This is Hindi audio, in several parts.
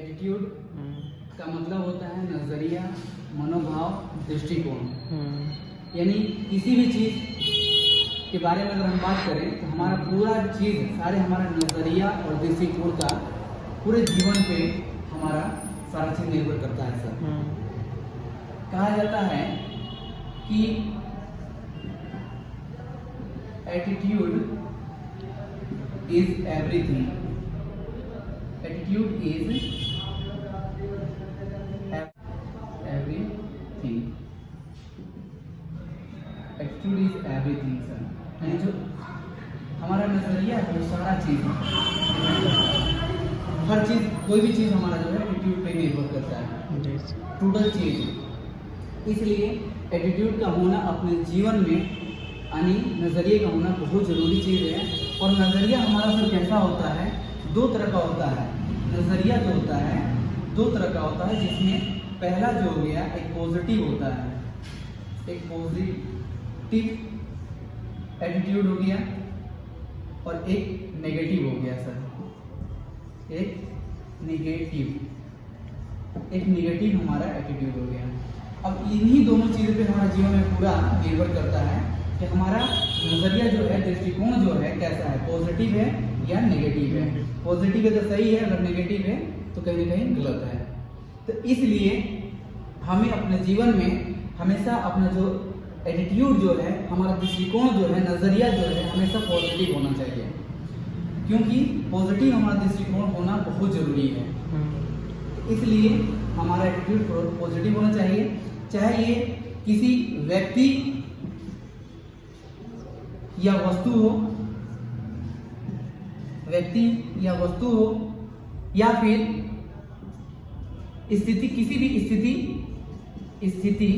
एटीट्यूड का मतलब होता है नजरिया, मनोभाव, दृष्टिकोण। यानी किसी भी चीज के बारे में अगर हम बात करें तो हमारा पूरा चीज सारे हमारा नजरिया और दृष्टिकोण का पूरे जीवन पे हमारा सारा चीज निर्भर करता है सर। कहा जाता है कि attitude is everything. Attitude is everything. Attitude is everything sir. यानी जो हमारा नजरिया है वो सारा चीज हर चीज, कोई भी चीज हमारा जो है एटीट्यूड पे निर्भर करता है, टोटल चीज। इसलिए एटीट्यूड का होना अपने जीवन में यानी नजरिए का होना बहुत जरूरी चीज है। और नजरिया हमारा सर कैसा होता है, दो तरह का होता है। नजरिया जो होता है दो तरह का होता है, जिसमें पहला जो हो गया एक पॉजिटिव होता है, एक पॉजिटिव एटीट्यूड हो गया, और एक नेगेटिव हो गया सर। एक नेगेटिव हमारा एटीट्यूड हो गया। अब इन्हीं दोनों चीज़ों पे हमारा जीवन में पूरा निर्भर करता है कि हमारा नजरिया जो है, दृष्टिकोण जो है कैसा है, पॉजिटिव है या नेगेटिव है। पॉजिटिव है तो सही है, अगर नेगेटिव है तो कहीं ना कहीं गलत है। तो इसलिए हमें अपने जीवन में हमेशा अपना जो एटीट्यूड जो है, हमारा दृष्टिकोण जो है, नजरिया जो है, हमेशा पॉजिटिव होना चाहिए, क्योंकि पॉजिटिव हमारा दृष्टिकोण होना बहुत जरूरी है। इसलिए हमारा एटीट्यूड पॉजिटिव होना चाहिए, चाहे ये किसी व्यक्ति या वस्तु हो, या फिर स्थिति, किसी भी स्थिति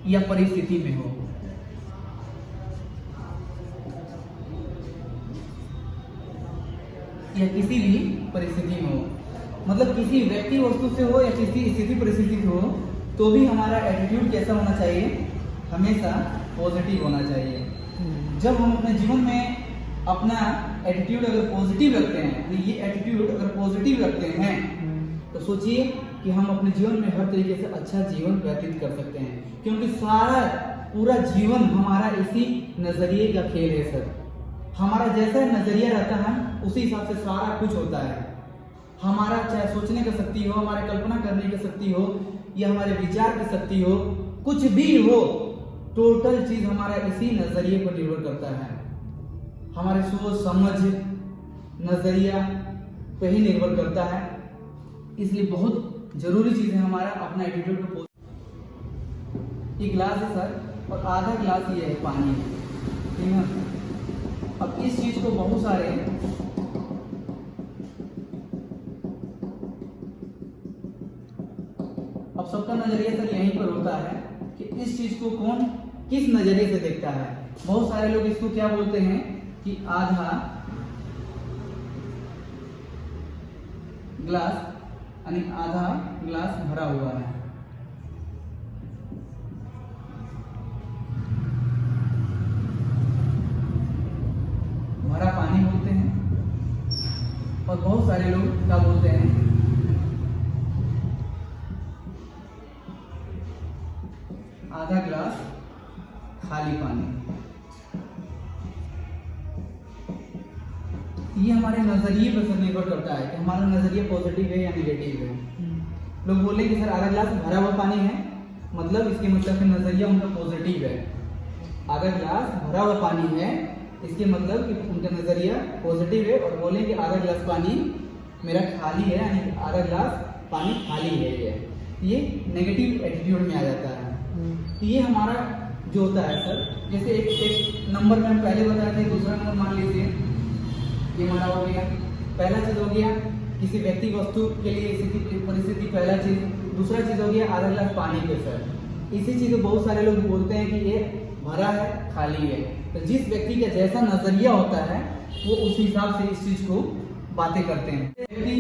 या परिस्थिति में हो। या किसी भी परिस्थिति में हो, मतलब किसी व्यक्ति वस्तु से हो या किसी स्थिति परिस्थिति से हो, तो भी हमारा एटीट्यूड कैसा होना चाहिए, हमेशा पॉजिटिव होना चाहिए। जब हम अपने जीवन में अपना एटीट्यूड अगर पॉजिटिव रखते हैं, ये एटीट्यूड अगर पॉजिटिव रखते हैं, तो सोचिए कि हम अपने जीवन में हर तरीके से अच्छा जीवन व्यतीत कर सकते हैं, क्योंकि सारा पूरा जीवन हमारा इसी नजरिए का खेल है सर। हमारा जैसा नजरिया रहता है उसी हिसाब से सारा कुछ होता है। हमारा चाहे सोचने की शक्ति हो, हमारे कल्पना करने की शक्ति हो, या हमारे विचार की शक्ति हो, कुछ भी हो, टोटल चीज हमारा इसी नजरिए पर निर्भर करता है। हमारे सोच समझ नजरिया पे ही निर्भर करता है। इसलिए बहुत जरूरी चीज है हमारा अपना एटीट्यूड को। ये गिलास है सर, और आधा गिलास ये है पानी, ठीक है। अब इस चीज को बहुत सारे अब सबका नजरिया सर यहीं पर होता है कि इस चीज को कौन किस नजरिए से देखता है। बहुत सारे लोग इसको क्या बोलते हैं कि आधा ग्लास यानी आधा ग्लास भरा हुआ है। भरा पानी बोलते हैं। और बहुत सारे लोग क्या बोलते हैं, आधा ग्लास खाली पानी। ये हमारे नजरिए पर निर्भर करता है कि हमारा नजरिया पॉजिटिव है या नेगेटिव है। लोग बोले कि सर आधा ग्लास भरा हुआ पानी है, मतलब इसके मतलब कि नजरिया उनका पॉजिटिव है। आधा ग्लास भरा हुआ पानी है, इसके मतलब कि उनका नजरिया पॉजिटिव है, और बोले कि आधा ग्लास पानी मेरा खाली है, यानी आधा ग्लास पानी खाली है। ये नेगेटिव एटीट्यूड में आ जाता है। ये हमारा जो होता है सर, जैसे एक नंबर में हम पहले बताए थे, दूसरा नंबर मान लीजिए ये हमारा हो गया। पहला चीज हो गया किसी व्यक्ति वस्तु के लिए स्थिति परिस्थिति, पहला चीज। दूसरा चीज हो गया आधा गिलास पानी पे सर। इसी चीज को बहुत सारे लोग बोलते हैं कि ये भरा है खाली है। तो जिस व्यक्ति का जैसा नजरिया होता है वो उस हिसाब से इस चीज को बातें करते हैं। व्यक्ति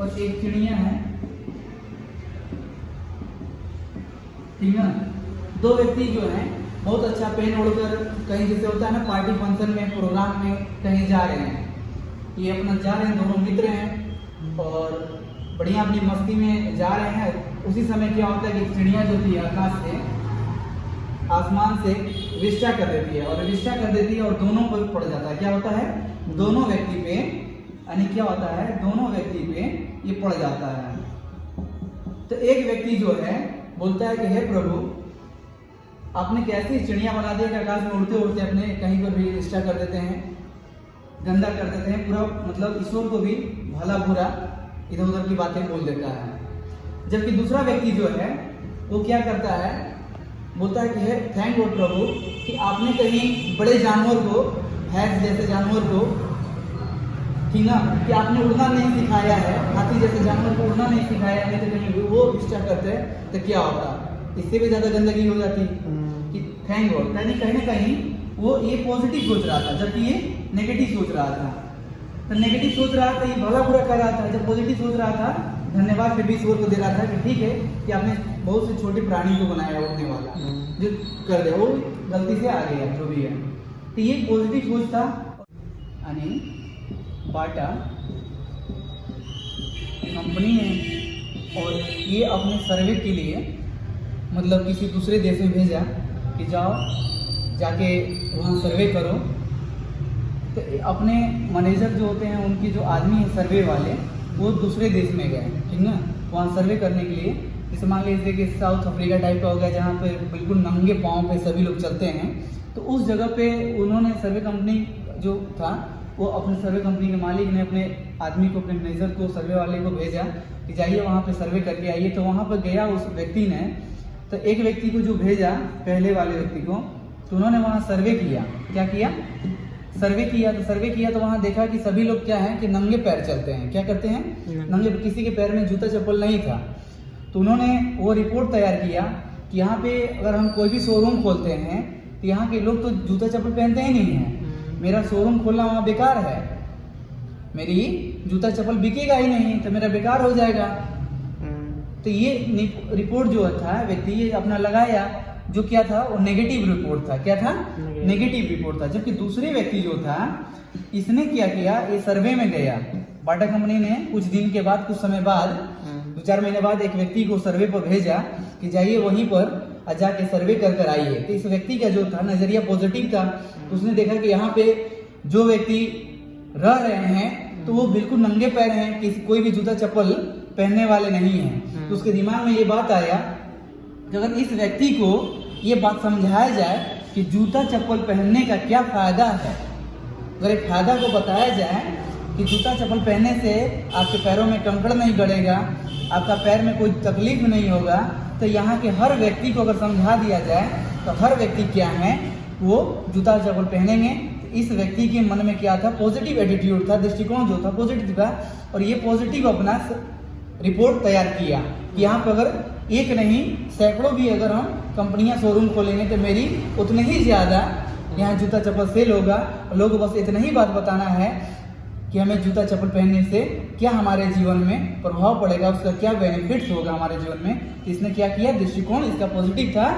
और एक चिड़िया है, ठीक है। दो व्यक्ति जो हैं बहुत अच्छा पहन ओढ़कर कहीं, जैसे होता है ना पार्टी फंक्शन में, प्रोग्राम में कहीं जा रहे हैं, ये अपना जा रहे हैं, दोनों मित्र हैं और बढ़िया अपनी मस्ती में जा रहे हैं। उसी समय क्या होता है कि चिड़िया जो थी आकाश से, आसमान से रिश्ता कर देती है और रिश्ता कर देती है और दोनों पर पड़ जाता है। क्या होता है? दोनों व्यक्ति पे, यानी क्या होता है, दोनों व्यक्ति पे ये पड़ जाता है। तो एक व्यक्ति जो है बोलता है कि हे प्रभु, आपने कैसी चिड़िया बना दिया कि आकाश में उड़ते उड़ते अपने कहीं पर भी रिश्ता कर देते हैं, गंदा कर देते हैं, पूरा मतलब ईश्वर को भी भला बुरा इधर उधर की बातें बोल देता है। जबकि दूसरा व्यक्ति जो है वो क्या करता है, बोलता है कि हे थैंक गॉड प्रभु कि आपने कहीं बड़े जानवर को, भैंस जैसे जानवर को, ठीक ना, कि आपने उड़ना नहीं सिखाया है, हाथी जैसे जानवर को उड़ना नहीं सिखाया है, तो कहीं वो रिश्ता करते तो क्या होता, इससे भी ज्यादा गंदगी हो जाती। कि थैंक गॉड, यानी कहीं ना कहीं वो ये पॉजिटिव सोच रहा था जबकि ये नेगेटिव सोच रहा था। तो नेगेटिव सोच रहा था, ये भला बुरा कर रहा था। जब पॉजिटिव सोच रहा था, धन्यवाद फिर भी ईश्वर को दे रहा था कि ठीक है कि आपने बहुत से छोटे प्राणी को बनाया उड़ने वाला, जो कर दिया वो गलती से आ गया जो भी है। तो ये पॉजिटिव सोच था। यानी बाटा कंपनी है और ये अपने सर्वे के लिए मतलब किसी दूसरे देश में भेजा कि जाओ जाके वहाँ सर्वे करो। तो अपने मैनेजर जो होते हैं, उनकी जो आदमी है सर्वे वाले, वो दूसरे देश में गए, ठीक ना, वहाँ सर्वे करने के लिए। जैसे मान लीजिए कि साउथ अफ्रीका टाइप का हो गया जहाँ पे बिल्कुल नंगे पाँव पे सभी लोग चलते हैं। तो उस जगह पे उन्होंने सर्वे कंपनी जो था, वो अपने सर्वे कंपनी के मालिक ने अपने आदमी को, अपने मैनेजर को, सर्वे वाले को भेजा कि जाइए वहाँ पे सर्वे करके आइए। तो वहाँ पर गया उस व्यक्ति ने। तो एक व्यक्ति को जो भेजा, पहले वाले व्यक्ति को, तो उन्होंने वहाँ सर्वे किया। क्या किया? सर्वे किया। तो सर्वे किया तो वहाँ देखा कि सभी लोग क्या हैं कि नंगे पैर चलते हैं। क्या करते हैं? नंगे। किसी के पैर में जूता चप्पल नहीं था। तो उन्होंने वो रिपोर्ट तैयार किया कि यहाँ पे अगर हम कोई भी शोरूम खोलते हैं तो यहाँ के लोग तो जूता चप्पल पहनते ही नहीं हैं। मेरा शोरूम खोलना वहाँ बेकार है, मेरी जूता चप्पल बिकेगा ही नहीं, तो मेरा बेकार हो जाएगा। तो ये रिपोर्ट जो था व्यक्ति ये अपना लगाया, जो क्या था वो नेगेटिव रिपोर्ट था। क्या था? नेगेटिव रिपोर्ट था। जबकि दूसरे व्यक्ति जो था, इसने क्या किया, ये सर्वे में गया। बाटा कंपनी ने कुछ दिन के बाद, कुछ समय बाद, 2-4 महीने बाद एक व्यक्ति को सर्वे पर भेजा कि जाइए वहीं पर जाके सर्वे कर आइए। तो इस व्यक्ति का जो था नजरिया पॉजिटिव था। तो उसने देखा कि यहाँ पे जो व्यक्ति रह रहे हैं तो वो बिल्कुल नंगे पैर हैं, किसी कोई भी जूता चप्पल पहनने वाले नहीं हैं। तो उसके दिमाग में ये बात आया कि अगर इस व्यक्ति को ये बात समझाया जाए कि जूता चप्पल पहनने का क्या फायदा है, अगर एक फायदा को बताया जाए कि जूता चप्पल पहनने से आपके पैरों में कंकड़ नहीं गड़ेगा, आपका पैर में कोई तकलीफ नहीं होगा, तो यहाँ के हर व्यक्ति को अगर समझा दिया जाए तो हर व्यक्ति क्या है, वो जूता चप्पल पहनेंगे। इस व्यक्ति के मन में क्या था? पॉजिटिव एटीट्यूड था, दृष्टिकोण जो था पॉजिटिव था। और ये पॉजिटिव अपना रिपोर्ट तैयार किया कि यहाँ पर अगर एक नहीं सैकड़ों भी अगर हम कंपनियां शोरूम खोलेंगे तो मेरी उतने ही ज़्यादा यहाँ जूता चप्पल सेल होगा। लोगों को बस इतना ही बात बताना है कि हमें जूता चप्पल पहनने से क्या हमारे जीवन में प्रभाव पड़ेगा, उसका क्या बेनिफिट्स होगा हमारे जीवन में। इसने क्या किया? दृष्टिकोण इसका पॉजिटिव था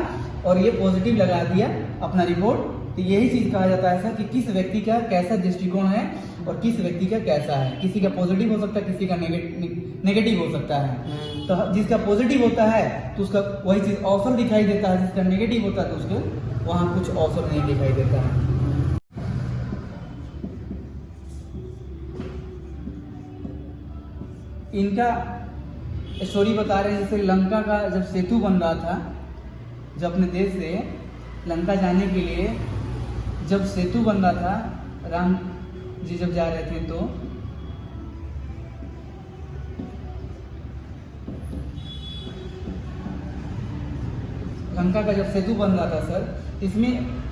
और ये पॉजिटिव लगा दिया अपना रिपोर्ट। तो यही चीज़ कहा जाता है कि किस व्यक्ति का कैसा दृष्टिकोण है और किस व्यक्ति का कैसा है। किसी का पॉजिटिव हो सकता है, किसी का नेगेटिव हो सकता है। तो जिसका पॉजिटिव होता है तो उसका वही चीज़ अवसर दिखाई देता है, जिसका नेगेटिव होता है तो उसको वहाँ कुछ अवसर नहीं दिखाई देता है। इनका स्टोरी बता रहे हैं, जैसे लंका का जब सेतु बन रहा था, जब अपने देश से लंका जाने के लिए जब सेतु बन रहा था, राम जी जब जा रहे थे, तो लंका का जब सेतु बन रहा था सर, इसमें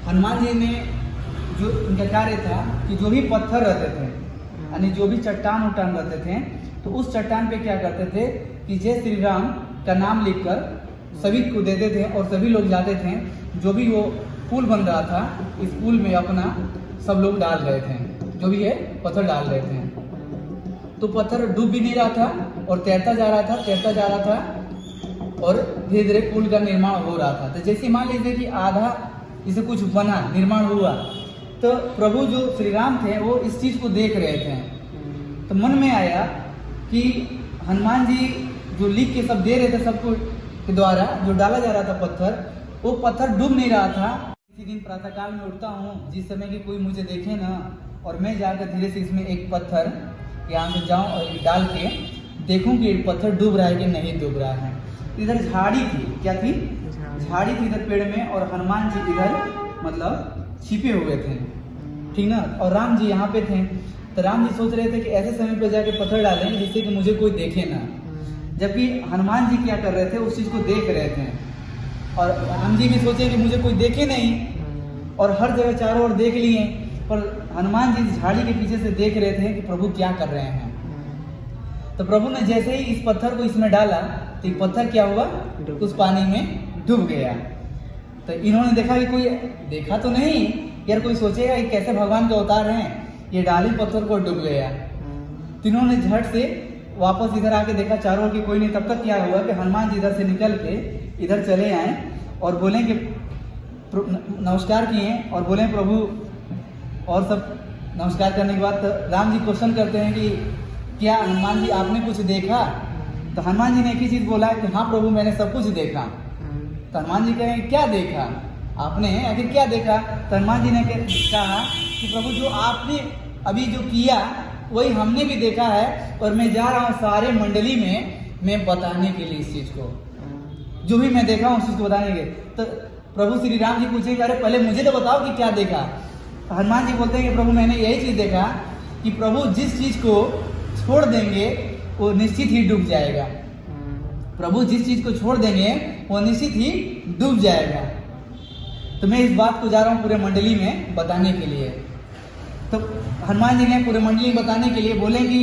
हनुमान जी ने जो उनका कार्य था कि जो भी पत्थर रहते थे, यानी जो भी चट्टान उट्टान रहते थे, तो उस चट्टान पे क्या करते थे कि जय श्री राम का नाम लिखकर सभी को देते थे और सभी लोग जाते थे। जो भी वो पुल बन रहा था, इस पुल में अपना सब लोग डाल रहे थे, जो भी है पत्थर डाल रहे थे। तो पत्थर डूब भी नहीं रहा था और तैरता जा रहा था और धीरे धीरे पुल का निर्माण हो रहा था। तो जैसे मान लीजिए कि आधा जैसे कुछ बना, निर्माण हुआ, तो प्रभु जो श्री राम थे वो इस चीज़ को देख रहे थे तो मन में आया कि हनुमान जी जो लिख के सब दे रहे थे सबको के द्वारा जो डाला जा रहा था पत्थर, वो पत्थर डूब नहीं रहा था। किसी दिन प्रातःकाल में उठता हूँ जिस समय कि कोई मुझे देखे ना, और मैं जाकर धीरे से इसमें एक पत्थर यहाँ से जाऊँ और डाल के देखूँ कि पत्थर डूब रहा है कि नहीं डूब रहा है। इधर झाड़ी थी, क्या थी? झाड़ी थी इधर पेड़ में, और हनुमान जी इधर मतलब छिपे हुए थे, ठीक ना, और राम जी यहाँ पे थे। तो राम जी सोच रहे थे कि ऐसे समय पे जाके पत्थर डालें जिससे कि मुझे कोई देखे ना, जबकि हनुमान जी क्या कर रहे थे, उस चीज को देख रहे थे। और हम जी भी सोचे कि मुझे कोई देखे नहीं, और हर जगह चारों ओर देख लिए, पर हनुमान जी झाड़ी के पीछे से देख रहे थे कि प्रभु क्या कर रहे हैं। तो प्रभु ने जैसे ही इस पत्थर को इसमें डाला तो ये पत्थर क्या हुआ, उस पानी में डूब गया। तो इन्होंने देखा कि कोई देखा तो नहीं, यार कोई सोचेगा कि कैसे भगवान का अवतार हैं, ये डाली पत्थर को डूब गया। तो इन्होंने झट से वापस इधर आके देखा चारों ओर की कोई नहीं। तब तक क्या हुआ कि हनुमान जी इधर से निकल के इधर चले आए और बोले कि नमस्कार किए और बोले प्रभु, और सब नमस्कार करने के बाद राम जी क्वेश्चन करते हैं कि क्या हनुमान जी आपने कुछ देखा? तो हनुमान जी ने एक ही चीज बोला कि हाँ प्रभु मैंने सब कुछ देखा। तो हनुमान जी कहें क्या देखा आपने, आखिर क्या देखा? तो हनुमान जी ने कहा कि प्रभु जो आपने अभी जो किया वही हमने भी देखा है, और मैं जा रहा हूँ सारे मंडली में मैं बताने के लिए इस चीज को, जो भी मैं देखा हूँ उस चीज को बताने के। तो प्रभु श्री राम जी पूछेंगे अरे पहले मुझे तो बताओ कि क्या देखा। हनुमान जी बोलते हैं कि प्रभु मैंने यही चीज देखा कि प्रभु जिस चीज को छोड़ देंगे वो निश्चित ही डूब जाएगा। प्रभु जिस चीज को छोड़ देंगे वो निश्चित ही डूब जाएगा। तो मैं इस बात को जा रहा हूँ पूरे मंडली में बताने के लिए। तो हनुमान जी ने पूरे मंडली में बताने के लिए बोले कि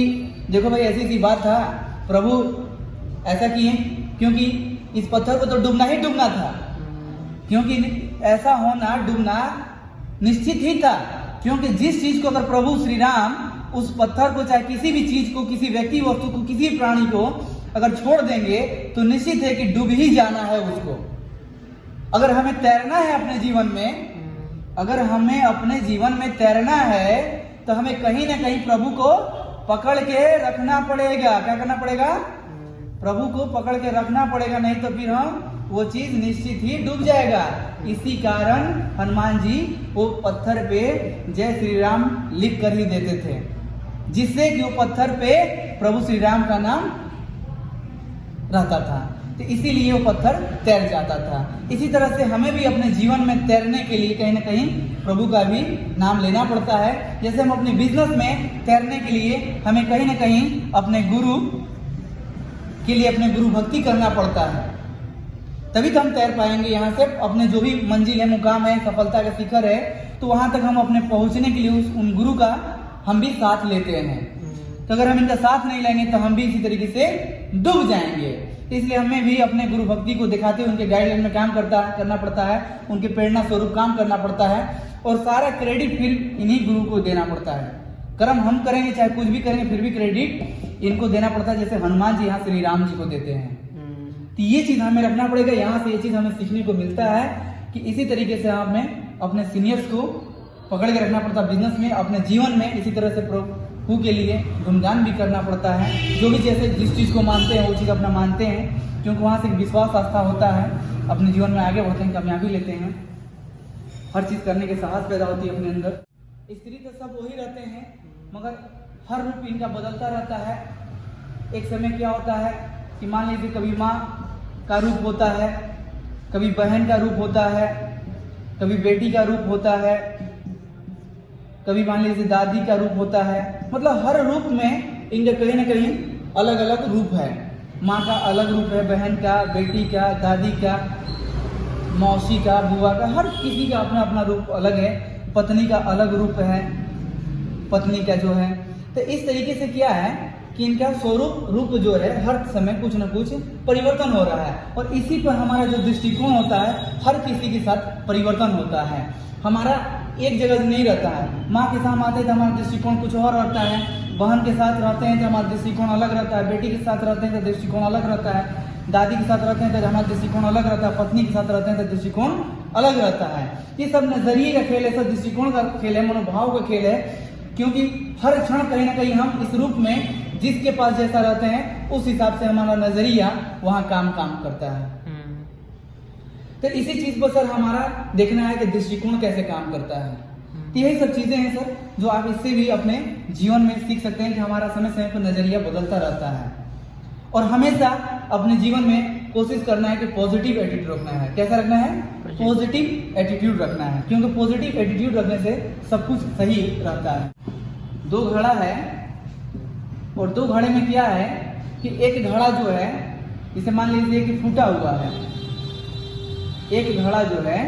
देखो भाई ऐसी सी बात था, प्रभु ऐसा किए क्योंकि इस पत्थर को तो डूबना ही डूबना था, क्योंकि ऐसा होना डूबना निश्चित ही था। क्योंकि जिस चीज को अगर प्रभु श्री राम उस पत्थर को, चाहे किसी भी चीज को, किसी व्यक्ति वस्तु को, किसी प्राणी को अगर छोड़ देंगे तो निश्चित है कि डूब ही जाना है उसको। अगर हमें तैरना है अपने जीवन में, अगर हमें अपने जीवन में तैरना है तो हमें कहीं ना कहीं प्रभु को पकड़ के रखना पड़ेगा। क्या करना पड़ेगा? प्रभु को पकड़ के रखना पड़ेगा, नहीं तो फिर हम वो चीज निश्चित ही डूब जाएगा। इसी कारण हनुमान जी वो पत्थर पे जय श्री राम लिख कर ही देते थे, जिससे कि वो पत्थर पे प्रभु श्री राम का नाम रहता था, तो इसीलिए वो पत्थर तैर जाता था। इसी तरह से हमें भी अपने जीवन में तैरने के लिए कहीं ना कहीं प्रभु का भी नाम लेना पड़ता है। जैसे हम अपने बिजनेस में तैरने के लिए हमें कहीं ना कहीं अपने गुरु के लिए अपने गुरु भक्ति करना पड़ता है, तभी तो हम तैर पाएंगे। यहाँ से अपने जो भी मंजिल है, मुकाम है, सफलता का शिखर है, तो वहां तक हम अपने पहुंचने के लिए उन गुरु का हम भी साथ लेते हैं। तो अगर हम इनका साथ नहीं लेंगे तो हम भी इसी तरीके से डूब जाएंगे। इसलिए हमें भी अपने गुरु भक्ति को दिखाते हुए उनके गाइडलाइन में काम करना पड़ता है, उनके प्रेरणा स्वरूप काम करना पड़ता है, और सारा क्रेडिट फिर इन्हीं गुरु को देना पड़ता है। कर्म हम करेंगे चाहे कुछ भी करेंगे फिर भी क्रेडिट इनको देना पड़ता है, जैसे हनुमान जी यहाँ श्री राम जी को देते हैं। तो ये चीज हमें रखना पड़ेगा। यहाँ से ये चीज हमें सीखने को मिलता है कि इसी तरीके से हमें अपने सीनियर्स को पकड़ के रखना पड़ता है बिजनेस में, अपने जीवन में। इसी तरह से प्रभु के लिए गुणगान भी करना पड़ता है। जो भी जैसे जिस चीज को मानते हैं वो चीज अपना मानते हैं, क्योंकि वहाँ से विश्वास आस्था होता है, अपने जीवन में आगे बढ़ते हैं, कामयाबी लेते हैं, हर चीज करने के साहस पैदा होती है अपने अंदर। स्त्री तो सब वही रहते हैं, मगर हर रूप इनका बदलता रहता है। एक समय क्या होता है कि मान लीजिए कभी माँ का रूप होता है, कभी बहन का रूप होता है, कभी बेटी का रूप होता है, कभी मान लीजिए दादी का रूप होता है। मतलब हर रूप में इनका कहीं ना कहीं अलग अलग रूप है। माँ का अलग रूप है, बहन का, बेटी का, दादी का, मौसी का, बुआ का, हर किसी का अपना अपना रूप अलग है। पत्नी का अलग रूप है, पत्नी का जो है। तो इस तरीके से क्या है कि इनका स्वरूप रूप जो है हर समय कुछ न कुछ परिवर्तन हो रहा है, और इसी पर हमारा जो दृष्टिकोण होता है हर किसी के साथ परिवर्तन होता है। हमारा एक जगह नहीं रहता है। माँ के साथ आते हैं तो हमारा दृष्टिकोण कुछ और रहता है, बहन के साथ रहते हैं तो हमारा दृष्टिकोण अलग रहता है, बेटी के साथ रहते हैं तो दृष्टिकोण अलग रहता है, दादी के साथ रहते हैं तो हमारा दृष्टिकोण अलग रहता है, पत्नी के साथ रहते हैं तो दृष्टिकोण अलग रहता है। ये सब नजरिए का खेल है, सब दृष्टिकोण का खेल है, मनोभाव का खेल है। क्योंकि हर क्षण कहीं ना कहीं हम इस रूप में जिसके पास जैसा रहते हैं उस हिसाब से हमारा नजरिया वहां काम करता है। तो इसी चीज पर सर हमारा देखना है कि दृष्टिकोण कैसे काम करता है। तो यही सब चीजें हैं सर जो आप इससे भी अपने जीवन में सीख सकते हैं कि हमारा समय समय पर नजरिया बदलता रहता है और हमेशा अपने जीवन में कोशिश करना है कि पॉजिटिव एटीट्यूड रखना है। कैसा रखना है? पॉजिटिव एटीट्यूड रखना है, क्योंकि पॉजिटिव एटीट्यूड रखने से सब कुछ सही रहता है। दो घड़ा है और दो घड़े में क्या है कि एक घड़ा जो है इसे मान लीजिए कि फूटा हुआ है, एक घड़ा जो है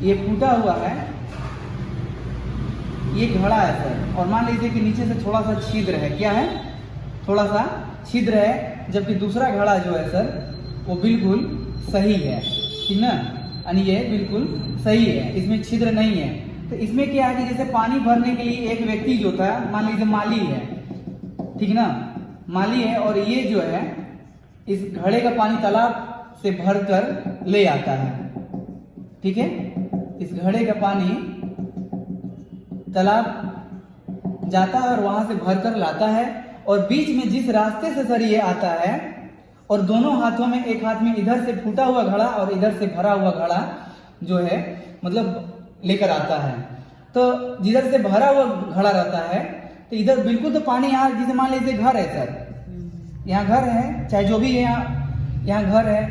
ये फूटा हुआ है, ये घड़ा है सर, और मान लीजिए कि नीचे से थोड़ा सा छिद्र है। क्या है? थोड़ा सा छिद्र है, जबकि दूसरा घड़ा जो है सर वो बिल्कुल सही है, ठीक ना, यानी ये बिल्कुल सही है, इसमें छिद्र नहीं है। तो इसमें क्या है कि जैसे पानी भरने के लिए एक व्यक्ति जो था, मान लीजिए माली है, ठीक ना, माली है, और ये जो है इस घड़े का पानी तालाब से भरकर ले आता है, ठीक है, इस घड़े का पानी तालाब जाता है और वहां से भरकर लाता है, और बीच में जिस रास्ते से सर ये आता है और दोनों हाथों में, एक हाथ में इधर से फूटा हुआ घड़ा और इधर से भरा हुआ घड़ा जो है मतलब लेकर आता है। तो जिधर से भरा हुआ घड़ा रहता है तो इधर बिल्कुल तो पानी, यहाँ जिसे मान लीजिए घर है सर, यहाँ घर है, चाहे जो भी है, यहाँ घर है,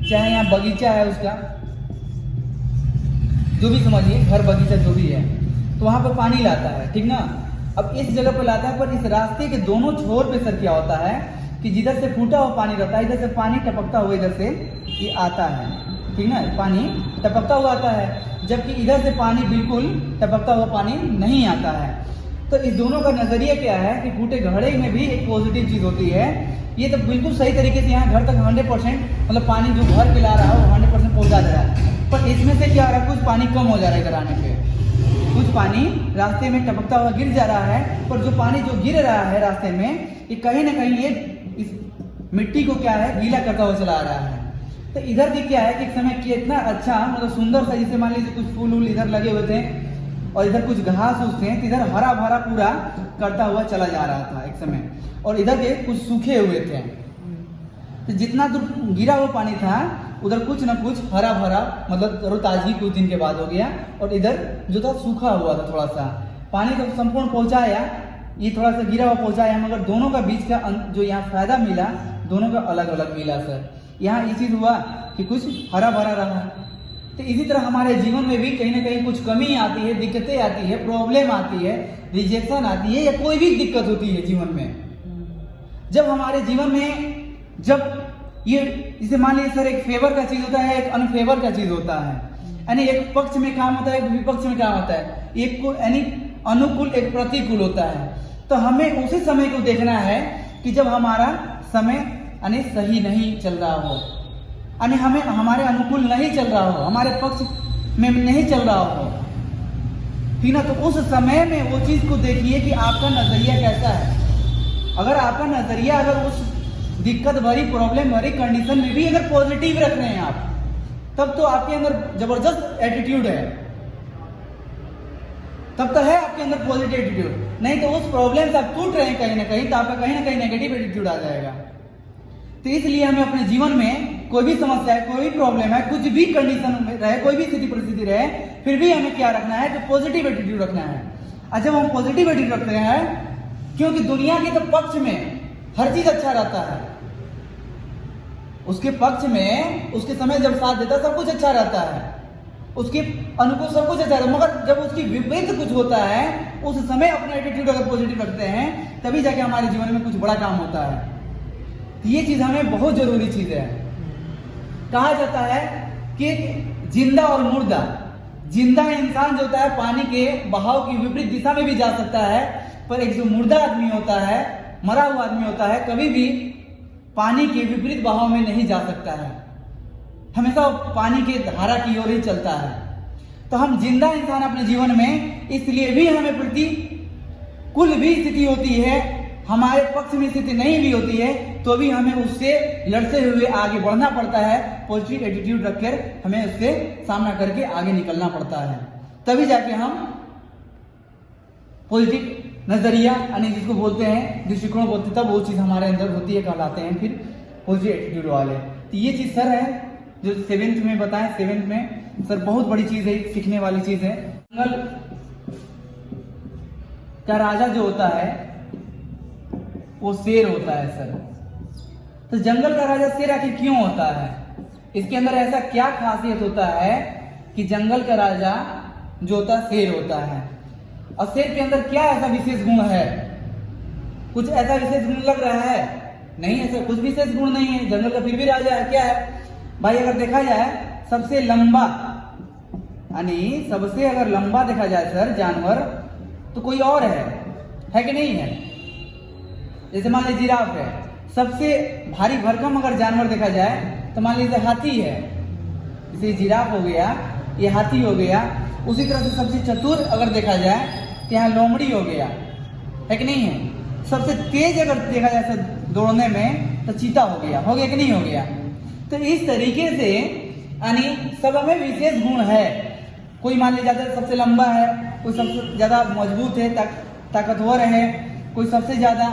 चाहे यहाँ बगीचा है उसका, जो भी समझिए, घर बगीचा जो भी है, तो वहां पर पानी लाता है, ठीक ना। अब इस जगह पर लाता है, पर इस रास्ते के दोनों छोर पे सर क्या होता है कि जिधर से फूटा हुआ पानी रहता है, इधर से पानी टपकता हुआ इधर से ये आता है, ठीक ना, पानी टपकता हुआ आता है, जबकि इधर से पानी बिल्कुल टपकता हुआ पानी नहीं आता है। तो इस दोनों का नजरिया क्या है कि फूटे घड़े में भी एक पॉजिटिव चीज होती है, ये तो बिल्कुल सही तरीके से यहाँ घर तक 100% मतलब पानी जो घर पे ला रहा है वो 100% पहुंचा दे रहा है, पर इसमें से क्या हो रहा है, कुछ पानी कम हो जा रहा है इधर आने पे, कुछ पानी रास्ते में टपकता हुआ गिर जा रहा है, पर जो पानी जो गिर रहा है रास्ते में ये कहीं ना कहीं ये इस मिट्टी को क्या है गीला करता हुआ चला आ रहा है। तो इधर भी क्या है कि एक समय कितना अच्छा मतलब सुंदर सा, जैसे मान लीजिए कुछ फूल वूल इधर लगे हुए थे और इधर कुछ घास उस थे, तो इधर हरा भरा पूरा करता हुआ चला जा रहा था एक समय, और इधर के कुछ सूखे हुए थे। तो जितना दूर गिरा हुआ पानी था उधर कुछ ना कुछ हरा भरा मतलब तरोताजगी कुछ दिन के बाद हो गया, और इधर जो था सूखा हुआ था, थोड़ा सा पानी तो संपूर्ण पहुंचाया, ये थोड़ा सा गिरा हुआ पहुंचाया, मगर दोनों का बीच का जो यहाँ फायदा मिला दोनों का अलग अलग मिला सर। यहाँ ये चीज हुआ कि कुछ हरा भरा रहा। तो इसी तरह हमारे जीवन में भी कहीं ना कहीं कुछ कमी आती है, दिक्कतें आती है, प्रॉब्लम आती है, रिजेक्शन आती है, या कोई भी दिक्कत होती है जीवन में। जब हमारे जीवन में जब ये इसे मान लीजिए सर एक फेवर का चीज होता है, एक अनफेवर का चीज होता है, यानी एक पक्ष में काम होता है, एक विपक्ष में काम होता है, एक को यानी अनुकूल एक प्रतिकूल होता है। तो हमें उसी समय को देखना है कि जब हमारा समय यानी सही नहीं चल रहा हो, यानी हमें हमारे अनुकूल नहीं चल रहा हो, हमारे पक्ष में नहीं चल रहा हो, ठीक ना, तो उस समय में वो चीज को देखिए कि आपका नजरिया कैसा है। अगर आपका नजरिया अगर उस दिक्कत भरी प्रॉब्लम भरी कंडीशन में भी अगर पॉजिटिव रख रहे हैं आप, तब तो आपके अंदर जबरदस्त एटीट्यूड है, तब तो है आपके अंदर पॉजिटिव एटीट्यूड। नहीं तो उस प्रॉब्लम से आप टूट रहे हैं कहीं ना कहीं, तो आपका कहीं ना कहीं नेगेटिव एटीट्यूड आ जाएगा। तो इसलिए हमें अपने जीवन में कोई भी समस्या है, कोई भी प्रॉब्लम है, कुछ भी कंडीशन में रहे, कोई भी स्थिति परिस्थिति रहे, फिर भी हमें क्या रखना है कि पॉजिटिव एटीट्यूड रखना है। और जब हम पॉजिटिव एटीट्यूड रखते हैं, क्योंकि दुनिया के तो पक्ष में हर चीज अच्छा रहता है, उसके पक्ष में उसके समय जब साथ देता है सब कुछ अच्छा रहता है, उसके अनुकूल सब कुछ अच्छा रहता है, मगर जब उसकी विपरीत कुछ होता है उस समय अपना एटीट्यूड अगर पॉजिटिव रखते हैं तभी जाके हमारे जीवन में कुछ बड़ा काम होता है। ये चीज हमें बहुत जरूरी चीज है। कहा जाता है कि जिंदा और मुर्दा, जिंदा इंसान जो होता है पानी के बहाव की विपरीत दिशा में भी जा सकता है, पर एक जो मुर्दा आदमी होता है, मरा हुआ आदमी होता है, कभी भी पानी के विपरीत बहाव में नहीं जा सकता है, हमेशा पानी के धारा की ओर ही चलता है। तो हम जिंदा इंसान अपने जीवन में, इसलिए भी हमें प्रतिकूल भी स्थिति होती है, हमारे पक्ष में स्थिति नहीं भी होती है, तो भी हमें उससे लड़ते हुए आगे बढ़ना पड़ता है। पॉजिटिव एटीट्यूड रखकर हमें उससे सामना करके आगे निकलना पड़ता है, तभी जाके हम पॉजिटिव नजरिया यानी जिसको बोलते हैं दृष्टिकोण बोलते हैं, तब वो चीज़ हमारे अंदर होती है, कहलाते हैं फिर पॉजिटिव एटीट्यूड वाले। तो ये चीज़ सर है जो 7th में बताएं। 7th में सर बहुत बड़ी चीज़ है, सीखने वाली चीज़ है। जंगल का राजा जो होता है वो शेर होता है सर। तो जंगल का राजा शेर आखिर क्यों होता है? इसके अंदर ऐसा क्या खासियत होता है कि जंगल का राजा जो होता है शेर होता है? और शेर के अंदर क्या ऐसा विशेष गुण है? कुछ ऐसा विशेष गुण लग रहा है? नहीं, ऐसा कुछ विशेष गुण नहीं है। जंगल का फिर भी राजा है। क्या है भाई? अगर देखा जाए सबसे लंबा, यानी सबसे अगर लंबा देखा जाए सर जानवर तो कोई और है कि नहीं है? जैसे मान लीजिए जिराफ है। सबसे भारी भरकम अगर जानवर देखा जाए तो मान लीजिए हाथी है। जैसे जिराफ हो गया, ये हाथी हो गया। उसी तरह से सबसे चतुर अगर देखा जाए तो यहाँ लोमड़ी हो गया, है कि नहीं है? सबसे तेज अगर देखा जाए सर दौड़ने में तो चीता हो गया कि नहीं हो गया? तो इस तरीके से यानी सब में विशेष गुण है। कोई मान लीजिए सबसे लंबा है, कोई सबसे ज्यादा मजबूत है, ताकतवर है, कोई सबसे ज्यादा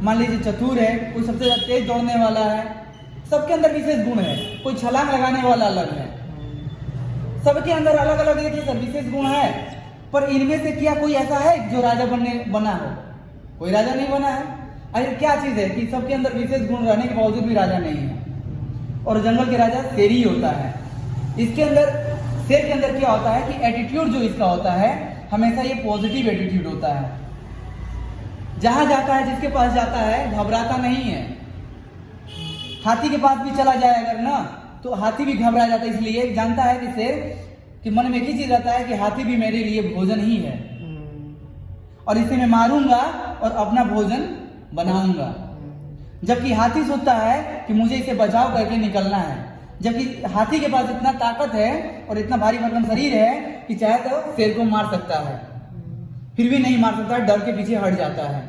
मान लीजिए चतुर है, कोई सबसे ज्यादा तेज दौड़ने वाला है। सबके अंदर विशेष गुण है। कोई छलांग लगाने वाला अलग है। सबके अंदर अलग अलग देखिए सर विशेष गुण है। पर इनमें से क्या कोई ऐसा है जो राजा बना हो? कोई राजा नहीं बना है। अरे क्या चीज है कि सबके अंदर विशेष गुण रहने के बावजूद भी राजा नहीं है? और जंगल के राजा शेर ही होता है। इसके अंदर शेर के अंदर क्या होता है कि एटीट्यूड जो इसका होता है हमेशा ये पॉजिटिव एटीट्यूड होता है। जहां जाता है, जिसके पास जाता है, घबराता नहीं है। हाथी के पास भी चला जाए अगर ना तो हाथी भी घबरा जाता है, इसलिए जानता है कि शेर कि मन में एक ही चीज रहता है कि हाथी भी मेरे लिए भोजन ही है और इसे मैं मारूंगा और अपना भोजन बनाऊंगा। जबकि हाथी सोचता है कि मुझे इसे बचाव करके निकलना है। जबकि हाथी के पास इतना ताकत है और इतना भारी भरकम शरीर है कि चाहे तो शेर को मार सकता है, फिर भी नहीं मार सकता, डर के पीछे हट जाता है।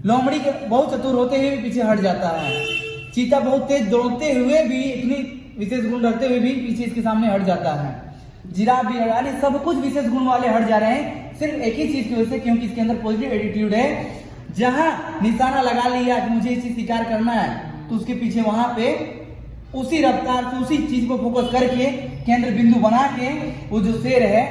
लोमड़ी के बहुत चतुर होते हुए भी पीछे हट जाता है। चीता बहुत तेज दौड़ते हुए भी, इतनी विशेष गुण रखते हुए भी पीछे इसके सामने हट जाता है। जिराफ भी हटा, सब कुछ विशेष गुण वाले हट जा रहे हैं सिर्फ एक ही चीज की वजह से, क्योंकि इसके अंदर पॉजिटिव एटीट्यूड है। जहां निशाना लगा लिया कि मुझे ये चीज शिकार करना है तो उसके पीछे वहां पे उसी रफ्तार से उसी चीज को फोकस करके केंद्र बिंदु बना के वो जो शेर है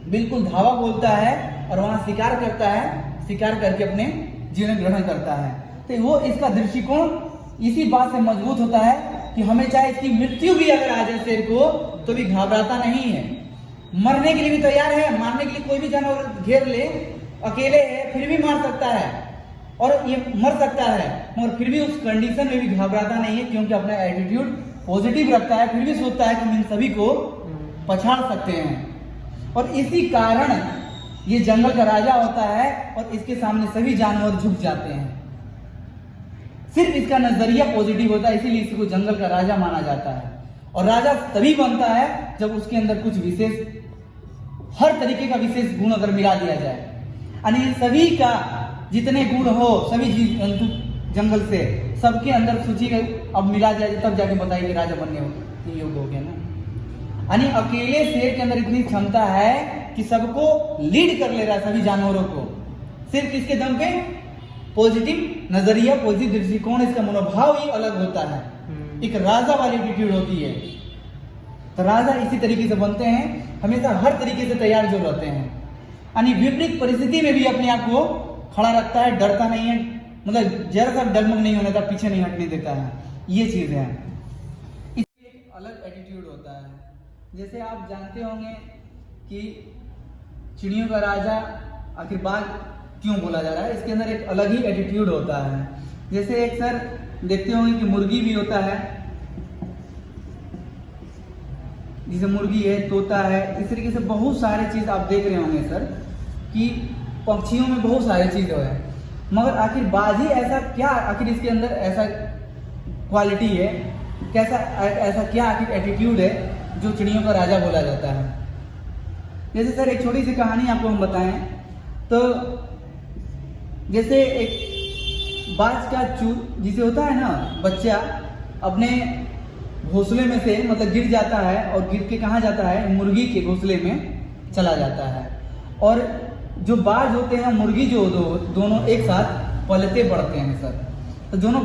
बिल्कुल धावा बोलता है और वहां शिकार करता है। शिकार करके अपने जीवन ग्रहण करता है। तो वो इसका दृष्टिकोण इसी बात से मजबूत होता है कि हमें चाहे इसकी मृत्यु भी अगर आ जाए शेर को तो भी घबराता नहीं है। मरने के लिए भी तैयार है। मारने के लिए कोई भी जानवर घेर ले, अकेले है, फिर भी मार सकता है और ये मर सकता है, मगर फिर भी उस कंडीशन में भी घबराता नहीं है, क्योंकि अपना एटीट्यूड पॉजिटिव रखता है। फिर भी सोचता है कि हम इन सभी को पछाड़ सकते हैं। और इसी कारण ये जंगल का राजा होता है और इसके सामने सभी जानवर झुक जाते हैं। सिर्फ इसका नजरिया पॉजिटिव होता है, इसीलिए इसको जंगल का राजा माना जाता है। और राजा तभी बनता है जब उसके अंदर कुछ विशेष, हर तरीके का विशेष गुण अगर मिला दिया जाए, यानी सभी का जितने गुण हो, सभी जीव जंतु जंगल से सबके अंदर सूची अब मिला जाए तब जाके बताइए राजा बनने के योग्य हो गया ना। यानी अकेले शेर के अंदर इतनी क्षमता है कि सबको लीड कर ले रहा है, सभी जानवरों को, सिर्फ इसके दम पे पॉजिटिव नजरिया, पॉजिटिव दृष्टिकोण, इसका मनोभाव ही अलग होता है। एक राजा वाली एटीट्यूड होती है। तो राजा इसी तरीके से बनते हैं, हमेशा हर तरीके से तैयार जो रहते हैं, यानी विपरीत परिस्थिति में भी अपने आप को खड़ा रखता है, डरता नहीं है, मतलब जरा सा डगमग नहीं होने देता, पीछे नहीं हटने देता है। ये चीज है, इसमें एक अलग एटीट्यूड होता है। जैसे आप जानते होंगे कि चिड़ियों का राजा आखिर बाघ क्यों बोला जा रहा है, इसके अंदर एक अलग ही एटीट्यूड होता है। जैसे एक सर देखते होंगे कि मुर्गी भी होता है, जैसे मुर्गी है, तोता है, इस तरीके से बहुत सारे चीज आप देख रहे होंगे सर कि पक्षियों में बहुत सारे चीज है। मगर आखिर बाजी ऐसा क्या, आखिर इसके अंदर ऐसा क्वालिटी है, कैसा ऐसा क्या आखिर एटीट्यूड है जो चिड़ियों का राजा बोला जाता है। जैसे सर एक छोटी सी कहानी आपको हम बताएं तो जैसे एक बाज का चूर जिसे होता है ना बच्चा, अपने घोंसले में से मतलब गिर जाता है और गिर के कहाँ जाता है, मुर्गी के घोंसले में चला जाता है। और जो बाज होते हैं मुर्गी जो दोनों एक साथ पलते बढ़ते हैं सर। तो दोनों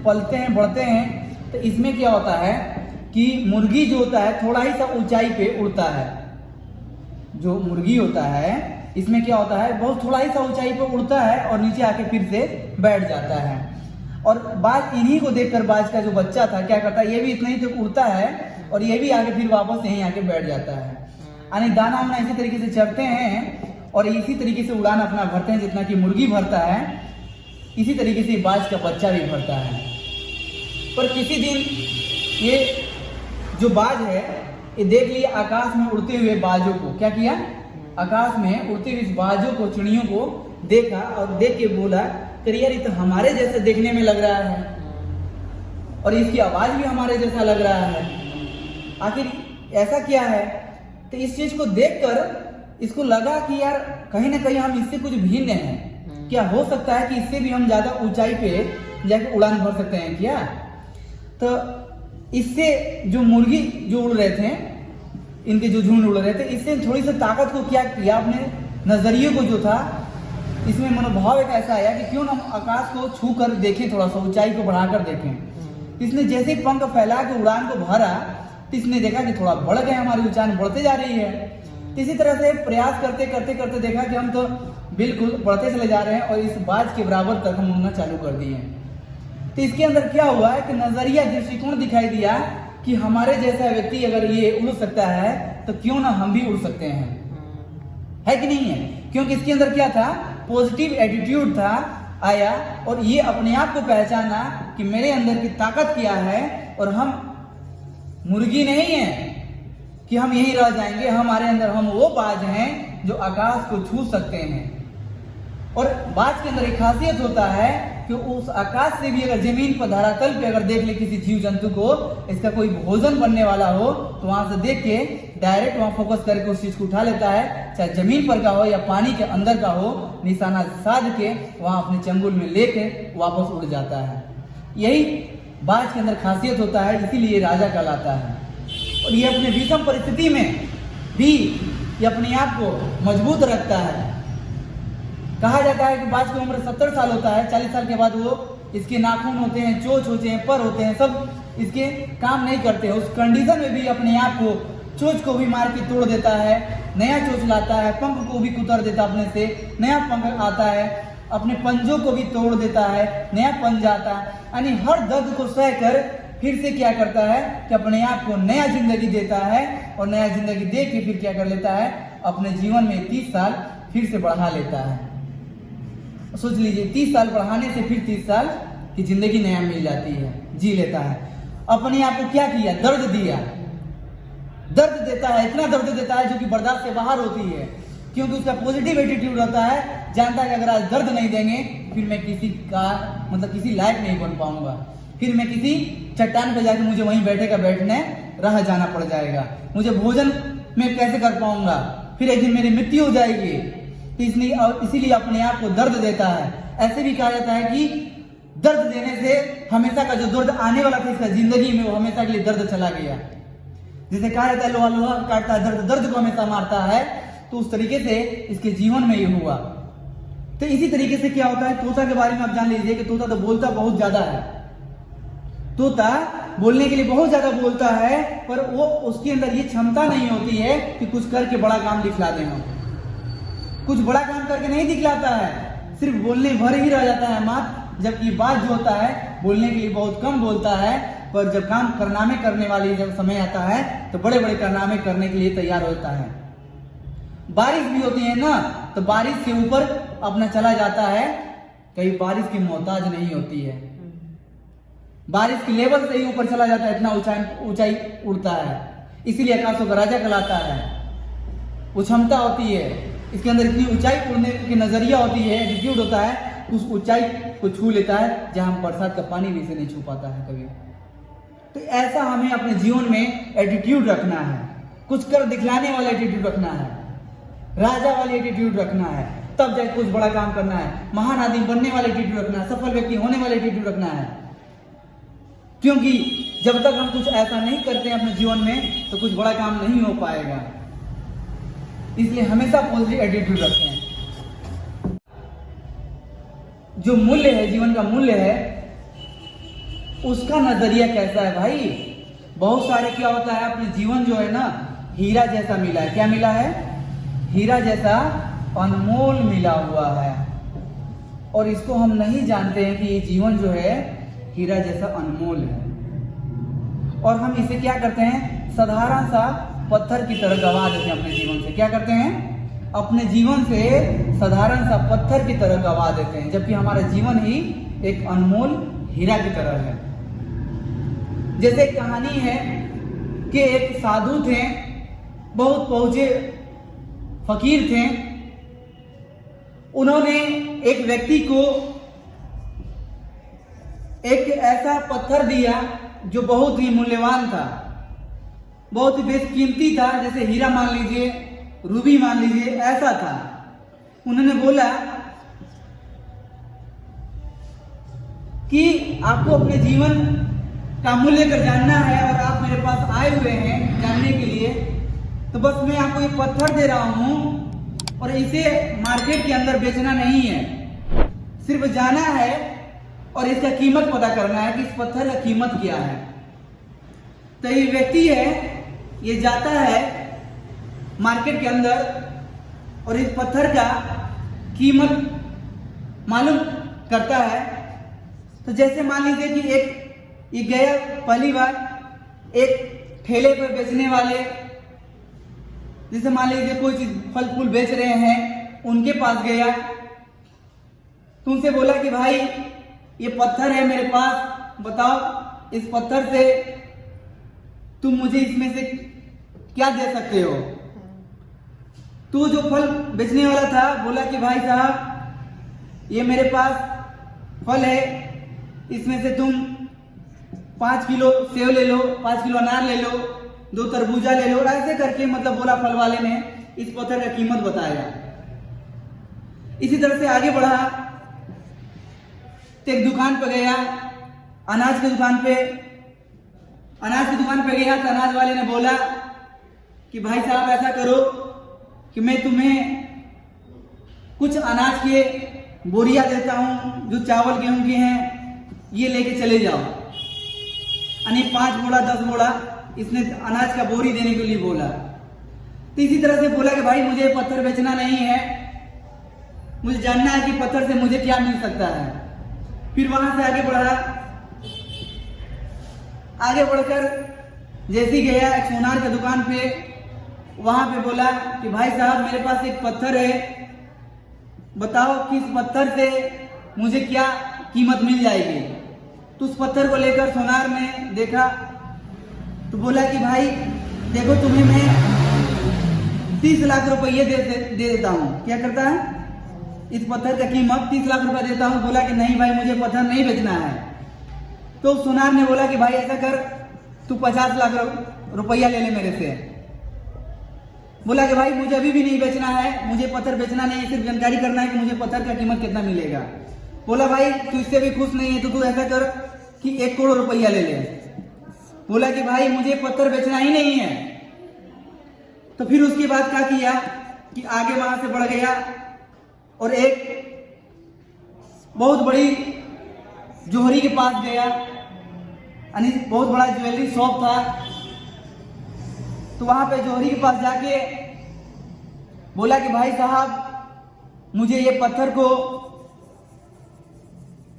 पलते हैं बढ़ते हैं, तो इसमें क्या होता है कि मुर्गी जो होता है थोड़ा ही सा ऊंचाई पे उड़ता है। जो मुर्गी होता है इसमें क्या होता है, बहुत थोड़ा ही सा ऊंचाई पे उड़ता है और नीचे आके फिर से बैठ जाता है। और बाज इन्हीं को देखकर बाज का जो बच्चा था क्या करता है, ये भी इतना ही तो उड़ता है और ये भी आके फिर वापस यहीं आके बैठ जाता है। यानी दाना वाना इसी तरीके से चढ़ते हैं और इसी तरीके से उड़ान अपना भरते हैं, जितना कि मुर्गी भरता है इसी तरीके से बाज का बच्चा भी भरता है। पर किसी दिन ये जो बाज है ये देख लिया आकाश में उड़ते हुए बाजों को, क्या किया, आकाश में उड़ते हुए बाजों को, चिड़ियों को देखा और देख के बोला कि यार ये तो हमारे जैसे देखने में लग रहा है और इसकी आवाज भी हमारे जैसा लग रहा है, आखिर ऐसा क्या है। तो इस चीज को देखकर इसको लगा कि यार कहीं ना कहीं हम इससे कुछ भिन्न हैं, क्या हो सकता है कि इससे भी हम ज्यादा ऊंचाई पे जाके उड़ान भर सकते हैं क्या। तो इससे जो मुर्गी जो उड़ रहे थे, इनके जो झुंड उड़ रहे थे, इससे थोड़ी सी ताकत को क्या किया, अपने नजरिए को जो था इसमें मनोभाव एक ऐसा आया कि क्यों ना हम आकाश को छू कर देखें, थोड़ा सा ऊंचाई को बढ़ाकर देखें। इसने जैसे ही पंख फैला के उड़ान को भरा तो इसने देखा कि थोड़ा बढ़ गए, हमारी ऊंचाई बढ़ते जा रही है। तो इसी तरह से प्रयास करते करते करते देखा कि हम तो बिल्कुल बढ़ते चले जा रहे हैं और इस बाज के बराबर तक हम उड़ना चालू कर दिए। तो इसके अंदर क्या हुआ है कि नजरिया, दृष्टिकोण दिखाई दिया कि हमारे जैसा व्यक्ति अगर ये उड़ सकता है तो क्यों ना हम भी उड़ सकते हैं, है कि नहीं है। क्योंकि इसके अंदर क्या था, पॉजिटिव एटीट्यूड था, आया और ये अपने आप को पहचाना कि मेरे अंदर की ताकत क्या है और हम मुर्गी नहीं है कि हम यहीं रह जाएंगे, हमारे अंदर हम वो बाज हैं जो आकाश को छू सकते हैं। और बाज के अंदर एक खासियत होता है कि उस आकाश से भी अगर जमीन पर धरातल पे अगर देख ले किसी जीव जंतु को, इसका कोई भोजन बनने वाला हो तो वहां से देख के डायरेक्ट वहां फोकस करके उस चीज को उठा लेता है, चाहे जमीन पर का हो या पानी के अंदर का हो, निशाना साध के वहां अपने चंगुल में लेके वापस उड़ जाता है। यही बाज के अंदर खासियत होता है, इसीलिए राजा कहलाता है। और ये अपने विषम परिस्थिति में भी ये अपने आप को मजबूत रखता है। कहा जाता है कि बाज की उम्र 70 साल होता है, 40 साल के बाद वो इसके नाखून होते हैं, चोंच होते हैं, पर होते हैं, सब इसके काम नहीं करते हैं। उस कंडीशन में भी अपने आप को, चोंच को भी मार के तोड़ देता है, नया चोंच लाता है, पंख को भी कुतर देता अपने से, नया पंख आता है, अपने पंजों को भी तोड़ देता है, नया पंजा आता है। यानी हर दर्द को सहकर फिर से क्या करता है कि अपने आप को नया जिंदगी देता है और नया जिंदगी दे के फिर क्या कर लेता है, अपने जीवन में 30 साल फिर से बढ़ा लेता है। सोच लीजिए 30 साल बढ़ाने से फिर 30 साल की जिंदगी नया मिल जाती है, जी लेता है। अपने आप को क्या किया, दर्द दिया, दर्द देता है, इतना दर्द देता है जो कि बर्दाश्त से बाहर होती है, क्योंकि उसका पॉजिटिव एटीट्यूड रहता है, जानता है कि अगर आज दर्द नहीं देंगे फिर मैं किसी का मतलब किसी लायक नहीं बन पाऊंगा, फिर मैं किसी चट्टान पर जाकर मुझे वहीं बैठने रह जाना पड़ जाएगा, मुझे भोजन में कैसे कर पाऊंगा, फिर एक दिन मेरी मृत्यु हो जाएगी। तो इसीलिए अपने आप को दर्द देता है। ऐसे भी कहा जाता है कि दर्द देने से हमेशा का जो दर्द आने वाला था इसका जिंदगी में, वो हमेशा के लिए दर्द चला गया। जैसे कहा जाता है लोहा लोहा काटता है, दर्द दर्द को हमेशा मारता है, तो उस तरीके से इसके जीवन में ये हुआ। तो इसी तरीके से क्या होता है, तोता के बारे में आप जान लीजिए कि तोता तो बोलता बहुत ज्यादा है, तोता बोलने के लिए बहुत ज्यादा बोलता है, पर वो उसके अंदर ये क्षमता नहीं होती है कि कुछ करके बड़ा काम दिखला देना, कुछ बड़ा काम करके नहीं दिखलाता है, सिर्फ बोलने भर ही रह जाता है मात्र। जबकि बाज जो होता है बोलने के लिए बहुत कम बोलता है, पर जब काम कारनामे करने वाली जब समय आता है तो बड़े बड़े कारनामे करने के लिए तैयार होता है। बारिश भी होती है ना, तो बारिश के ऊपर अपना चला जाता है, कहीं बारिश की मोहताज नहीं होती है, बारिश के लेवल से ही ऊपर चला जाता है, इतना ऊंचाई उड़ता है, इसीलिए आकाशों का राजा कहलाता है। वो क्षमता होती है इसके अंदर, इतनी ऊंचाई उड़ने की नजरिया होती है, एटीट्यूड होता है, उस ऊंचाई को छू लेता है जहां हम बरसात का पानी भी इसे नहीं छू पाता है कभी। तो ऐसा हमें अपने जीवन में एटीट्यूड रखना है, कुछ कर दिखलाने वाला एटीट्यूड रखना है, राजा वाली एटीट्यूड रखना है, तब जाके कुछ बड़ा काम करना है, महान आदमी बनने वाला एटीट्यूड रखना है, सफल व्यक्ति होने वाला एटीट्यूड रखना है। क्योंकि जब तक हम कुछ ऐसा नहीं करते हैं अपने जीवन में तो कुछ बड़ा काम नहीं हो पाएगा, इसलिए हमेशा पॉजिटिव एटीट्यूड रखें। जो मूल्य है, जीवन का मूल्य है, उसका नजरिया कैसा है भाई। बहुत सारे क्या होता है, अपने जीवन जो है ना हीरा जैसा मिला है। क्या मिला है? हीरा जैसा अनमोल मिला हुआ है, और इसको हम नहीं जानते हैं कि ये जीवन जो है हीरा जैसा अनमोल है, और हम इसे क्या करते हैं, साधारण सा पत्थर की तरह गवा देते हैं अपने जीवन से। क्या करते हैं? अपने जीवन से साधारण सा पत्थर की तरह गवा देते हैं, जबकि हमारा जीवन ही एक अनमोल हीरा की तरह है। जैसे एक कहानी है कि एक साधु थे, बहुत पहुंचे फकीर थे। उन्होंने एक व्यक्ति को एक ऐसा पत्थर दिया जो बहुत ही मूल्यवान था, बहुत ही बेशकीमती था, जैसे हीरा मान लीजिए, रूबी मान लीजिए, ऐसा था। उन्होंने बोला कि आपको अपने जीवन का मूल्य कर जानना है और आप मेरे पास आए हुए हैं जानने के लिए, तो बस मैं आपको ये पत्थर दे रहा हूं और इसे मार्केट के अंदर बेचना नहीं है, सिर्फ जाना है और इसका कीमत पता करना है कि इस पत्थर का कीमत क्या है। तो ये व्यक्ति है, ये जाता है मार्केट के अंदर और इस पत्थर का कीमत मालूम करता है। तो जैसे मान लीजिए कि एक ये गया पहली बार एक ठेले पर बेचने वाले, जैसे मान लीजिए कोई चीज फल फूल बेच रहे हैं, उनके पास गया, तो उनसे बोला कि भाई ये पत्थर है मेरे पास, बताओ इस पत्थर से तुम मुझे इसमें से क्या दे सकते हो। तो जो फल बेचने वाला था बोला कि भाई साहब ये मेरे पास फल है, इसमें से तुम 5 किलो सेव ले लो, 5 किलो अनार ले लो, 2 तरबूजा ले लो, ऐसे करके मतलब बोला फल वाले ने, इस पत्थर का कीमत बताया। इसी तरह से आगे बढ़ा, तो एक दुकान पर गया, अनाज की दुकान पे गया, तो अनाज वाले ने बोला कि भाई साहब ऐसा करो कि मैं तुम्हें कुछ अनाज के बोरिया देता हूं जो चावल गेहूं के हैं, ये लेके चले जाओ। यानी 5 बोरा 10 बोरा इसने अनाज का बोरी देने के लिए बोला। तो इसी तरह से बोला कि भाई मुझे पत्थर बेचना नहीं है, मुझे जानना है कि पत्थर से मुझे क्या मिल सकता है। फिर वहां से आगे बढ़कर जैसे गया एक सोनार की दुकान पे, वहां पे बोला कि भाई साहब मेरे पास एक पत्थर है, बताओ किस पत्थर से मुझे क्या कीमत मिल जाएगी। तो उस पत्थर को लेकर सोनार ने देखा, तो बोला कि भाई देखो तुम्हें मैं 30 लाख रुपये दे देता हूँ। क्या करता है? इस पत्थर का कीमत 30 लाख रुपए देता हूँ। बोला कि नहीं भाई मुझे पत्थर नहीं बेचना है। तो सोनार ने बोला कि भाई ऐसा कर, तू 50 लाख रुपया ले ले मेरे से। बोला कि भाई मुझे अभी भी नहीं बेचना है, मुझे पत्थर बेचना नहीं है, सिर्फ जानकारी करना है कि मुझे पत्थर का कीमत कितना मिलेगा। बोला भाई तू इससे भी खुश नहीं है तो तू ऐसा कर कि 1 करोड़ रुपया ले ले। बोला कि भाई मुझे पत्थर बेचना ही नहीं है। तो फिर उसके बाद क्या किया कि आगे वहां से बढ़ गया और एक बहुत बड़ी जोहरी के पास गया, यानी बहुत बड़ा ज्वेलरी शॉप था। तो वहां पे जोहरी के पास जाके बोला कि भाई साहब मुझे ये पत्थर को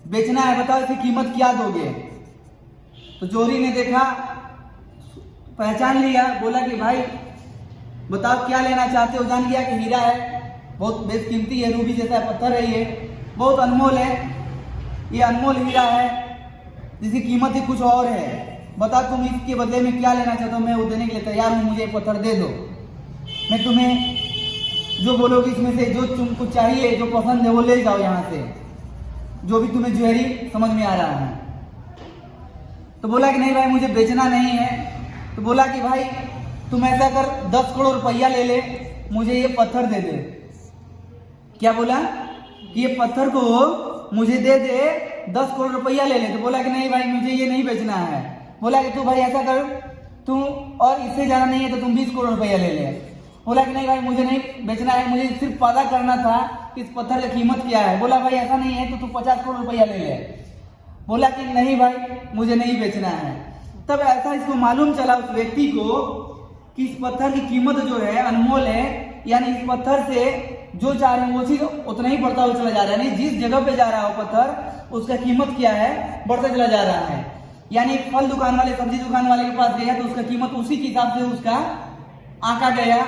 बेचना है, बताओ इसकी कीमत क्या दोगे। तो जोहरी ने देखा, पहचान लिया, बोला कि भाई बताओ क्या लेना चाहते हो। जान गया कि हीरा है, बहुत बेशकीमती है, रूबी जैसा पत्थर है, ये बहुत अनमोल है, ये अनमोल हीरा है जिसकी कीमत ही कुछ और है। बताओ तुम इसके बदले में क्या लेना चाहते हो, मैं वो देने के लिए तैयार हूँ, मुझे पत्थर दे दो। मैं तुम्हें जो बोलोगे इसमें से जो तुमको चाहिए, जो पसंद है वो ले जाओ यहाँ से, जो भी तुम्हें ज्वेलरी समझ में आ रहा है। तो बोला कि नहीं भाई मुझे बेचना नहीं है। तो बोला कि भाई तुम ऐसा कर 10 करोड़ रुपया ले ले, मुझे ये पत्थर दे दे। क्या बोला कि ये पत्थर को मुझे दे दे, 10 करोड़ रुपया ले ले। तो बोला कि नहीं भाई मुझे ये नहीं बेचना है। बोला कि तू भाई ऐसा कर, तू और इससे ज्यादा नहीं है तो तुम 20 करोड़ रुपया ले ले। बोला कि नहीं भाई मुझे नहीं बेचना है, मुझे सिर्फ पता करना था कि इस पत्थर की कीमत क्या है। बोला भाई ऐसा नहीं है तो तू 50 करोड़ रुपया ले ले। बोला कि नहीं भाई मुझे नहीं बेचना है। तब ऐसा इसको मालूम चला उस व्यक्ति को कि इस पत्थर की कीमत जो है अनमोल है, यानी इस पत्थर से जो चाह रहे हैं वो चीज उतना ही बढ़ता हुआ चला जा रहा है। यानी जिस जगह पे जा रहा है वो पत्थर उसका कीमत क्या है बढ़ता चला जा रहा है। यानी एक फल दुकान वाले सब्जी दुकान वाले के पास गया तो उसका कीमत उसी के हिसाब से उसका आंका गया।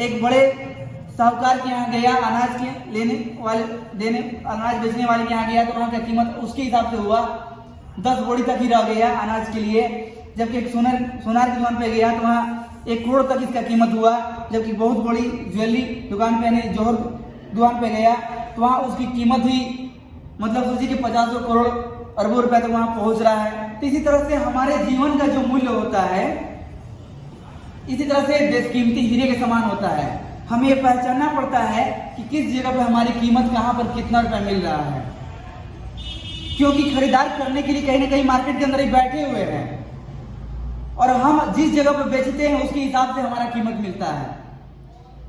एक बड़े साहूकार के यहाँ गया, अनाज के अनाज बेचने वाले के यहाँ गया तो वहाँ का कीमत उसके हिसाब से हुआ, 10 बोरी तक ही रह गया अनाज के लिए। जबकि एक सोनार की दुकान पे गया तो वहाँ 1 करोड़ तक इसका कीमत हुआ। जबकि बहुत बड़ी ज्वेलरी दुकान पे यानी जौहर दुकान पे गया तो वहाँ उसकी कीमत ही मतलब सोचिए कि 50 करोड़ अरबों रुपए तक वहाँ पहुँच रहा है। तो इसी तरह से हमारे जीवन का जो मूल्य होता है इसी तरह से बेशकीमती हीरे के समान होता है। हमें ये पहचानना पड़ता है कि किस जगह पर हमारी कीमत कहाँ पर कितना रुपया मिल रहा है, क्योंकि खरीदार करने के लिए कहीं ना कहीं मार्केट के अंदर ही बैठे हुए हैं और हम जिस जगह पर बेचते हैं उसके हिसाब से हमारा कीमत मिलता है।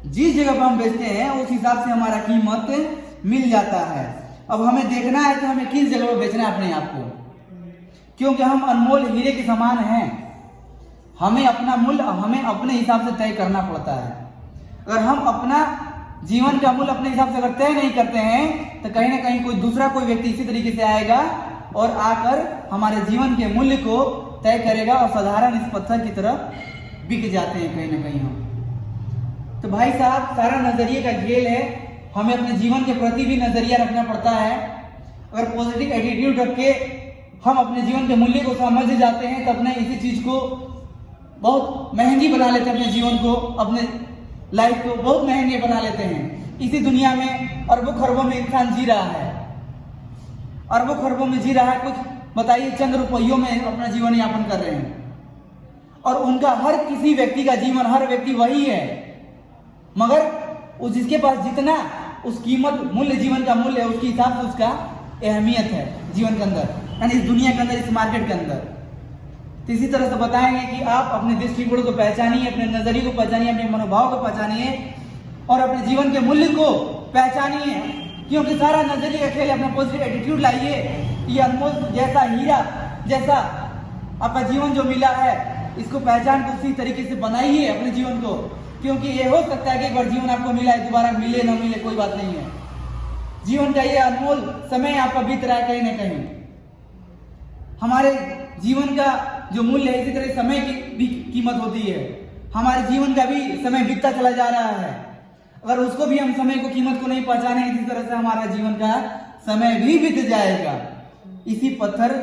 जिस जगह पर हम बेचते हैं उस हिसाब से हमारा कीमत मिल जाता है। अब हमें देखना है कि हमें किस जगह पर बेचना है अपने आप को, क्योंकि हम अनमोल हीरे के समान हैं। हमें अपना मूल्य हमें अपने हिसाब से तय करना पड़ता है। अगर हम अपना जीवन का मूल्य अपने हिसाब से अगर तय नहीं करते हैं तो कहीं ना कहीं कोई व्यक्ति इसी तरीके से आएगा और आकर हमारे जीवन के मूल्य को तय करेगा और साधारण इस पत्थर की तरह बिक जाते हैं कहीं ना कहीं हम। तो भाई साहब सारा नजरिए का खेल है, हमें अपने जीवन के प्रति भी नजरिया रखना पड़ता है। अगर पॉजिटिव एटीट्यूड रख के हम अपने जीवन के मूल्य को समझ जाते हैं तो अपने इसी चीज को बहुत महंगी बना लेते हैं, अपने जीवन को अपने लाइफ को बहुत महंगे बना लेते हैं। इसी दुनिया में अरबों खरबों में इंसान जी रहा है, अरबों खरबों में जी रहा है, कुछ बताइए चंद रुपयों में अपना जीवन यापन कर रहे हैं और उनका हर किसी व्यक्ति का जीवन हर व्यक्ति वही है, मगर उस जिसके पास जितना उस कीमत मूल्य जीवन का मूल्य है उसके हिसाब से उसका अहमियत है जीवन के अंदर, यानी इस दुनिया के अंदर, इस मार्केट के अंदर। तो इसी तरह से बताएंगे कि आप अपने दृष्टिकोण को पहचानिए, अपने नजरिए को पहचानिए, अपने मनोभाव को पहचानिए और अपने जीवन के मूल्य को पहचानिए, क्योंकि सारा नजरिए का खेल अपना पॉजिटिव एटीट्यूड लाइए। ये अनमोल जैसा हीरा जैसा आपका जीवन जो मिला है इसको पहचान को उसी तरीके से बनाइए अपने जीवन को, क्योंकि ये हो सकता है कि एक बार जीवन आपको मिला है दोबारा मिले ना मिले कोई बात नहीं है। जीवन का ये अनमोल समय आपका बीत रहा है कहीं ना कहीं। हमारे जीवन का जो मूल्य है इसी तरह समय की भी कीमत होती है। हमारे जीवन का भी समय बीतता चला जा रहा है, अगर उसको भी हम समय को कीमत को नहीं पहचाने इसी तरह से हमारा जीवन का समय भी बीत जाएगा, इसी पत्थर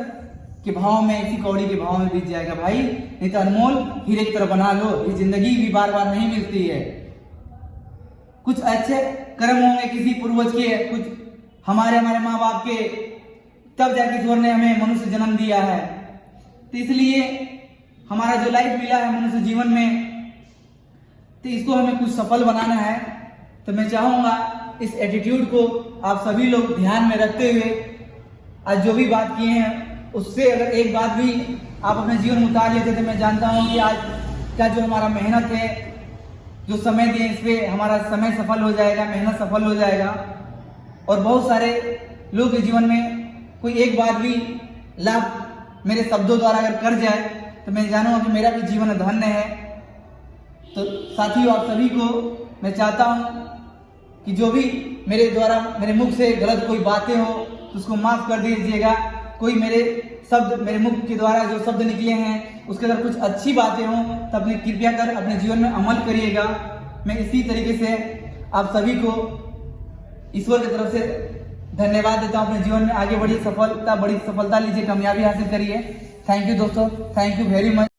के भाव में, इसी कौड़ी के भाव में बीत जाएगा भाई। नहीं तो अनमोल हीरे की तरह बना लो, ये जिंदगी भी बार बार नहीं मिलती है। कुछ अच्छे कर्म होंगे किसी पूर्वज के, कुछ हमारे माँ बाप के, तब जाके ईश्वर ने हमें मनुष्य जन्म दिया है। तो इसलिए हमारा जो लाइफ मिला है मनुष्य जीवन में, तो इसको हमें कुछ सफल बनाना है। तो मैं चाहूंगा इस एटीट्यूड को आप सभी लोग ध्यान में रखते हुए आज जो भी बात किए हैं उससे अगर एक बात भी आप अपने जीवन में उतार लेते तो मैं जानता हूं कि आज का जो हमारा मेहनत है, जो समय दिए, इस पे हमारा समय सफल हो जाएगा, मेहनत सफल हो जाएगा। और बहुत सारे लोग के जीवन में कोई एक बात भी लाभ मेरे शब्दों द्वारा अगर कर जाए तो मैं जानूंगा कि मेरा भी जीवन धन्य है। तो साथियों आप सभी को मैं चाहता हूं कि जो भी मेरे द्वारा मेरे मुख से गलत कोई बातें हो तो उसको माफ कर दीजिएगा। कोई मेरे शब्द मेरे मुख के द्वारा जो शब्द निकले हैं उसके अंदर कुछ अच्छी बातें हों तो अपने कृपया कर अपने जीवन में अमल करिएगा। मैं इसी तरीके से आप सभी को ईश्वर की तरफ से धन्यवाद देता हूं। अपने जीवन में आगे बड़ी सफलता लीजिए, कामयाबी हासिल करिए। थैंक यू दोस्तों, थैंक यू वेरी मच।